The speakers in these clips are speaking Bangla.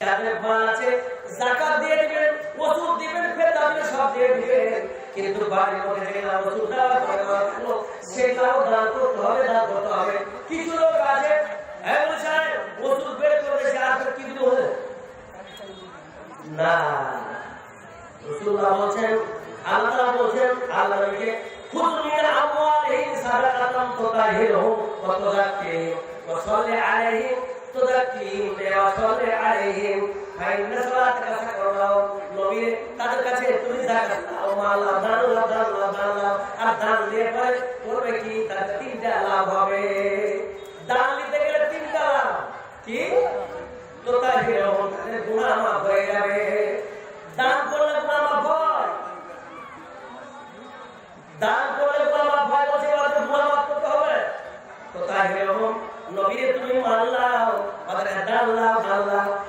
যাদের মাল আছে যাকাত দিয়ে দিবেন, ওষুধ দিবেন, ফেরত দিবেন, সব দিয়ে দিবেন। কিন্তু বাড়ির মধ্যে যেগুলো ওষুধ দেওয়া করে সেটাও দান করতে হবে, দান করতে হবে। কিছু লোক আছে ওষুধ বের করেছে আর কি দিতে হবে না। রাসূলুল্লাহ বলেন, আল্লাহ বলেন, আল্লাহ নবীকে খুদ মিন আমওয়ালিহিম সাদাকাতান তুতাহিরুহুম ওয়া তুযাক্কিহিম ওয়া সাল্লি আলাইহিম তুযাক্কিহিম ওয়া সাল্লি আলাইহিম ফাইন্না সালাতাকা সাকারুন লাহুম। নবী তাদের কাছে তুমি যাকাত দাও, মাল দান আর দান দিয়ে পরে করবে কি, তার তিনটা লাভ হবে। দান দিতে গেলে তিনটা লাভ কি, তুতাহিরুহুম, তাদের গুনাহ মাফ হয়ে যাবে। দান করলে গুনাহ মাফ হয়, দান করলে গুনাহ মাফ হয়, বলছে ওদের গুনাহ মাফ করতে হবে। তুতাহিরুহুম, নবী তুমি মানলাও, ওদের দান লাও,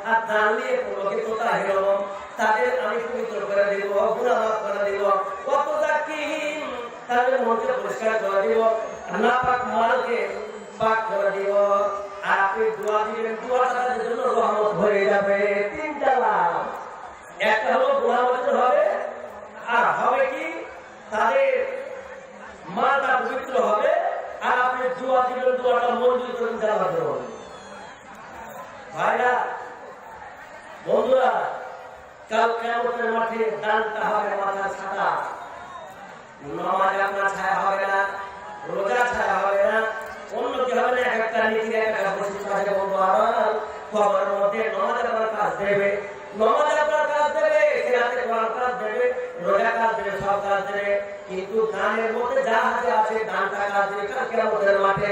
আর দান দিয়ে কোনকে তুতাহিরুহুম, তাদের আমি পবিত্র করে দেব, গুনাহ মাফ করে দেব। কত যাকিহীন, তাদের মনকে পরিষ্কার করে দেব, নাপাক মালকে পাক করে দেব। আর আপনি দোয়া দিবেন, দোয়া তাদের জন্য রহমত হয়ে যাবে। তিনটা লাভ, একটা হলো গুনাহ মাফ হবে, আর হবে কি তাদের মালটা পবিত্র হবে, আর আপনি দোয়া দিবেন, দোয়াটা মঞ্জুর করে দেওয়া হবে। ভাইরা বন্ধুরা, কাল কিয়ামতের মাঠে দানটা হবে মাথা ছাড়া। নামাজ আপনার ছায়া হবে না, রোজা ছায়া হবে না, অন্য কি হবে না। একটা নীতির একটা বৈশিষ্ট্য আছে বলবো, আমার খবরের মধ্যে নামাজ আপনার কাজ দেবে, নামাজ আপনার কাজ দেবে, সিরাতে কোরআন কাজ দেবে, রোজা কাজ দেবে, সব কাজ দেবে। কিন্তু দানের মধ্যে যা হাতে আছে দানটা কাজ দেবে কাল কিয়ামতের মাঠে।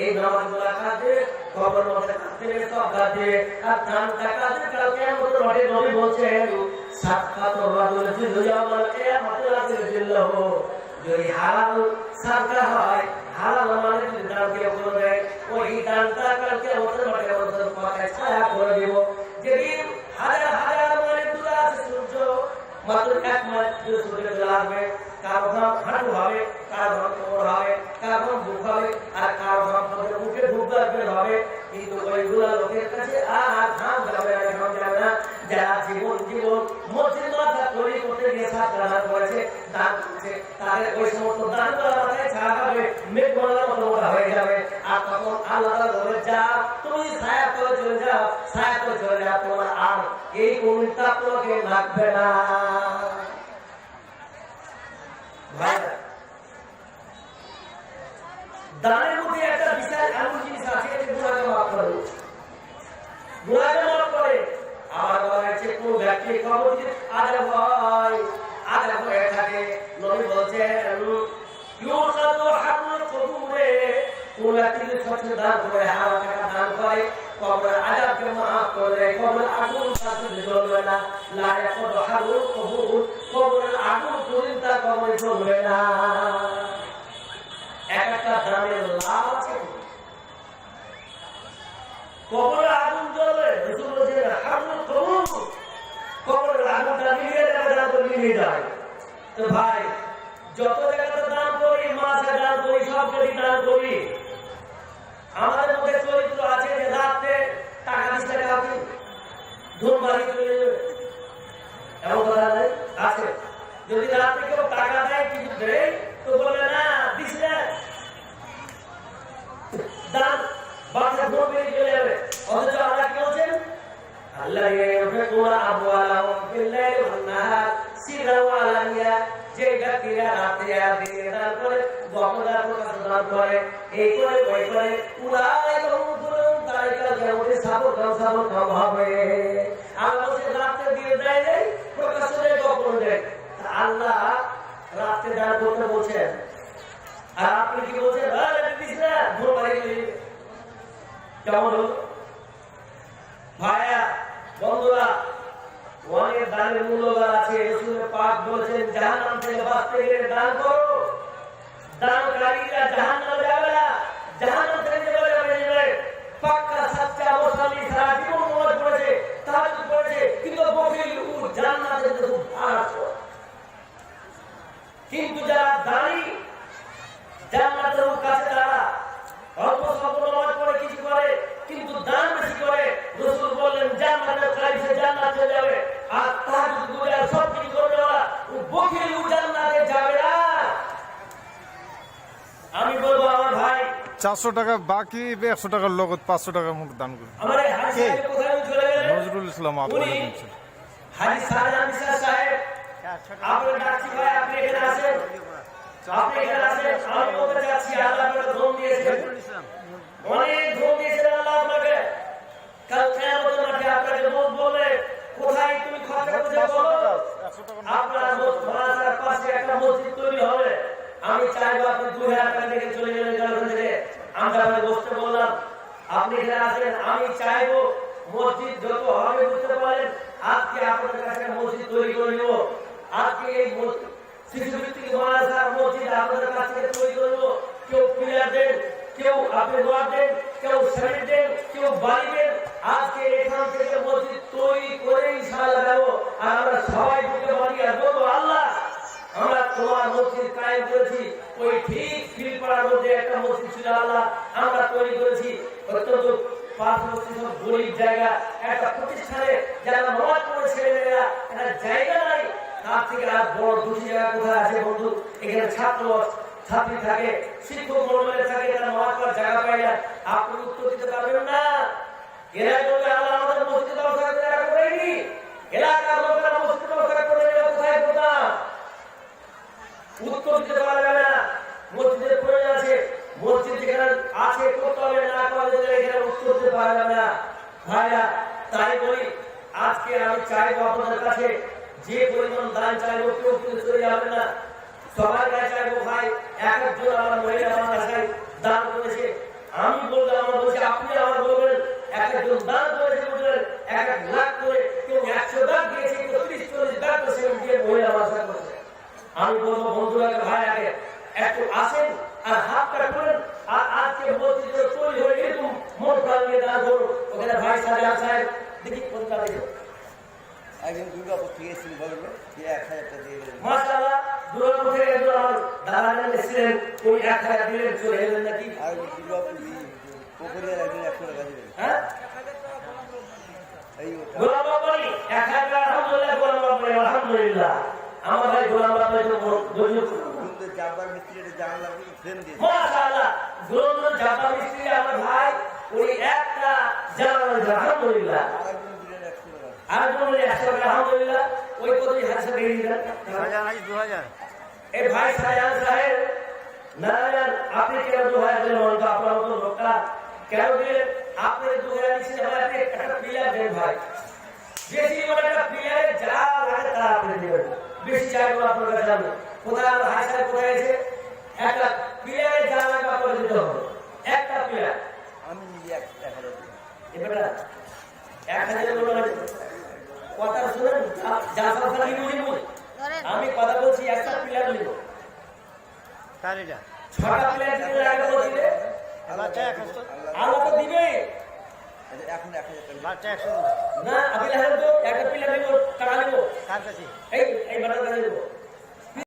এই নামাজগুলা কাজ দেবে, খবরের মধ্যে কাজ দেবে, সব কাজ দেবে, আর দানটা কাজ দেবে কাল কিয়ামতের মাঠে। নবী বলছেন, সাদকাতুর রাজুল ফি ইয়াউমিল কিয়ামাতি লা ইয়াজিল্লুহু, যদি হালাল সাদকা হয়, হালাল মানে যদি দান দিয়ে করবে, ওই দানটা কাল কিয়ামতের মাঠে ওদের মাথায় ছায়া করে দিব। যেদিন হাজার হাজার মাইল দূরে আছে সূর্য, মাত্র 1 মাইল দূরে সূর্য চলে আসবে, কারো ঘাম হাঁটু হবে, কারো ঘাম কোমর হবে, কারো ঘাম বুক হবে, আর কারো ঘাম মুখে ঢুকবে হবে। কিন্তু ওইগুলা লোকের কাছে আর ঘাম যাবে না, ঘাম যাবে না। যারা জীবন মসজিদ মাথা তৈরি করতে গিয়ে ছাত্ররা করেছে, দান করছে, তাদের ওই সমস্ত দান করা মাথায় ছাড়া হবে, মেঘ বলার মতো মোটা হয়ে যাবে। আর তখন আল্লাহ বলে, যা তুমি ছায়া করে চলে যাও, ছায়া করে চলে যাও, তোমার আর এই কোনটা তোমাকে লাগবে না। দানের মধ্যে একটা বিশাল এমন জিনিস আছে, গুনাহকে মাফ করে, গুনাহকে মাফ করে। আমার বলা হয়েছে কোন ব্যক্তি খবর দিতে আগে ভয় থাকে, নবী বলছেন, ইউসাদু হাবুল কবুরে, কোন ব্যক্তি যদি সচ্চে দান করে, হারাম টাকা দান করে, কবরের আযাবকে মাফ করে, কবরের আগুন তাকে জ্বলবে না। লা ইয়াকুদু হাবুল কবুর, কবরের আগুন কোনদিন তার কবরে জ্বলবে না। একটা দানের লাভ আছে, কবরের আগুন জ্বলবে। রাসূল বলেছেন, হাবুল কবুর, কবরের আগুনটা নিভিয়ে যাবে, দান করে নিভিয়ে যায়। তো ভাই, যত জায়গাতে দান করি, মাসে দান করি, সব যদি দান করি, আমাদের মধ্যে চরিত্র আছে যে রাতে টাকা 20 টাকা আপনি ধুম বাড়ি চলে যাবে, এমন কথা নাই আছে। যদি রাতে কেউ টাকা দেয়, কিছু দেয়, তো বলে না 20 টাকা দান, বাসে ধুম বেরিয়ে চলে যাবে। অথচ আমরা কি বলছেন, আল্লাহ ইয়াফিকুনা আমওয়ালাহুম বিল-লাইলি ওয়ান-নাহার সিররান ওয়া আলানিয়া, যে ব্যক্তিরা রাতে আর দিনে দান করে, গোপনে প্রকাশে দান করে, এই করে ওই করে, উলাইকা হুমুল তারিকা কিয়ামতে সাবর কাম হবে। আমরা বলছি রাতে দিয়ে দেয় নেই, প্রকাশ্যে দেয়, গোপনে দেয়। আল্লাহ রাতে দান করতে বলছেন, আর আপনি কি বলছেন, কেমন হলো? ভাইয়া বন্ধুরা, অনেক দানের মূল্যবান আছে। রাসূল পাক বলেছেন, জাহান্নাম থেকে বাঁচতে গেলে দান করো, দানকারীরা জাহান্নামে যাবে না, জাহান্নাম থেকে যাবে। পাক্কা সাচ্চা মুসলিম সারা জীবন নামাজ পড়েছে, তাহাজ্জুদ পড়েছে, কিন্তু বখিল জান্নাতে খুব ভালো। কিন্তু যারা দানি, জান্নাতের কাছে তারা অল্প স্বল্প নামাজ পড়ে, কিছু করে, কিন্তু দান বেশি করে। রাসূল বললেন, জান্নাতের 400 টাকা বাকি 100 টাকার লগত 500 টাকা মুখ দান করি আমার এই হাজি সাহেব কোথায় চলে গেলেন? নজরুল ইসলাম আপনাদের উনি দিচ্ছেন হাজি শাহজাহান বিশ্বাস সাহেব, আপনার ডাকছি ভাই, আপনি এখানে আসেন, আপনি এখানে আসেন। আমি বলতে চাচ্ছি, আল্লাহ আপনাকে ধন দিয়েছেন, অনেক ধন দিয়েছেন আল্লাহ আপনাকে। কাল কিয়ামতের মাঠে আপনাকে লোক বলবে, কোথায় তুমি খরচা করেছো বলো। আপনার মাদ্রাসার পাশে একটা মসজিদ তৈরি হবে, আমি চাইবো আপনি 2000 টাকা থেকে চলে গেলেন ওখান থেকে। আমরা আপনাকে বসতে বললাম, আপনি এখানে আসেন, আমি চাইবো মসজিদ যত হবে বুঝতে পারেন, আজকে আপনাদের কাছে মসজিদ তৈরি করে নেব। আজকে এই শিশুভিত্তিক মাদ্রাসার মসজিদ আপনাদের কাছ থেকে তৈরি করে নেব। কেউ পিলার দেন, কেউ আপনি রড দেন, কেউ সিমেন্ট দেন, কেউ বালি দেন। আজকে এখান থেকে মসজিদ তৈরি করে ইনশাআল্লাহ দেবো। আর আমরা সবাই বুঝতে পারি আর বলবো, আল্লাহ আমরা তোমার মসজিদ কায়েম করেছি। ওই ঠিক ফিলপাড়ার মধ্যে একটা মসজিদ ছিল আল্লাহ, আমরা তৈরি করেছি। অত্যন্ত পার্শ্ববর্তী সব গরিব জায়গা, একটা প্রতিষ্ঠানে যারা নামাজ পড়ে ছেলেমেয়েরা একটা জায়গা নাই, তার থেকে আর বড় দুটি জায়গা কোথায় আছে বন্ধু? এখানে ছাত্র ছাত্রী থাকে, শিক্ষক মন্ডলে থাকে, তারা নামাজ পড়ার জায়গা পায় না। আপনি উত্তর দিতে পারবেন না। এরা বলবে আল্লাহ আমাদের মসজিদ ব্যবস্থা করেনি, এলাকার লোকেরা মসজিদ ব্যবস্থা করে কোথায় কোথায় উত্তর দিতে পারবে না। মসজিদের প্রয়োজন আছে, মসজিদ যেখানে আছে করতে হবে, না করলে এখানে উত্তর দিতে পারবে না। ভাইরা, তাই বলি আজকে আমি চাইবো আপনাদের কাছে যে পরিমাণ দান চাইবো, কেউ কিন্তু চলে যাবে না। সবার কাছে চাইবো ভাই, এক একজন আমার মহিলা আমার কাছে দান করেছে, আমি বলবো, আমার বলছি আপনি আমার বলবেন, এক একজন দান করেছে বলবেন 1 লাখ করে, কেউ 100 লাখ দিয়েছে, কেউ 30-40 লাখ দিয়ে মহিলা আমার করেছে। আমি বলবো বন্ধুরা, ভাই আগে একটু আসেন আর হাতটা করেন। আর আজকে মসজিদ তৈরি হয়ে এরকম মন প্রাণ নিয়ে দাঁড় করুন। ওখানে ভাই শাহজাহান সাহেব দেখি কোনটা দেখো, একজন দুর্গাপুর থেকে এসেছিল, বললো 1000 টাকা দিয়ে গেলেন। মাশাআল্লাহ, দুর্গাপুর থেকে একজন আমার দাদা এসেছিলেন, উনি 1000 দিলেন, চলে এলেন নাকি? আর দুর্গাপুর পুকুরিয়ার একজন 100 টাকা দিলেন। হ্যাঁ, এই ওটা গোলাম বাবানি 1000 টাকা, আলহামদুলিল্লাহ, গোলাম বাবানি আলহামদুলিল্লাহ। আমার ভাই গোলাম বাবানি তো কিন্তু জাব্বার মিস্ত্রি এটা জানলাম কিন্তু ফ্রেম দিয়ে মাশাআল্লাহ, গোলাম জাবা মিস্ত্রি আমার ভাই, উনি একটা জানালেন আলহামদুলিল্লাহ। আরেকজন দিলেন 100 টাকা। আরেকজন 100 টাকা আলহামদুলিল্লাহ। ওই কতই হাসা বেরিয়ে দিলেন 2000। এই ভাই শাহজাহান সাহেব, নারায়ণ আপনি কেন 2000 দিলেন? বলতো আপনার মতো লোকটা কেন দিলেন? আপনি 2000 দিচ্ছেন, আপনি একটা পিলার দেন ভাই, বেশি মানে একটা পিলারে যা লাগে তা আপনি দেবেন, বেশি চাইবো আপনার কাছে যাবে। কোথায় আমার হাই সাহেব কোথায় আছে? একটা পিলারে যা লাগে আপনাকে দিতে হবে, একটা পিলার। আমি নিজে 1000 দিই। এবারে 1000 বলবেন, কথা শুনেন, যা সব নিব। আমি কথা বলছি, একটা পিলার নিব, 6টা পিলার দিলে আগে দিবে, আল্লাহ তো দিবে এখন 1000 টাকা। না। আমি তো একটা পিলার নিব, টাকা নিব, এই বাটার কাছে নিব।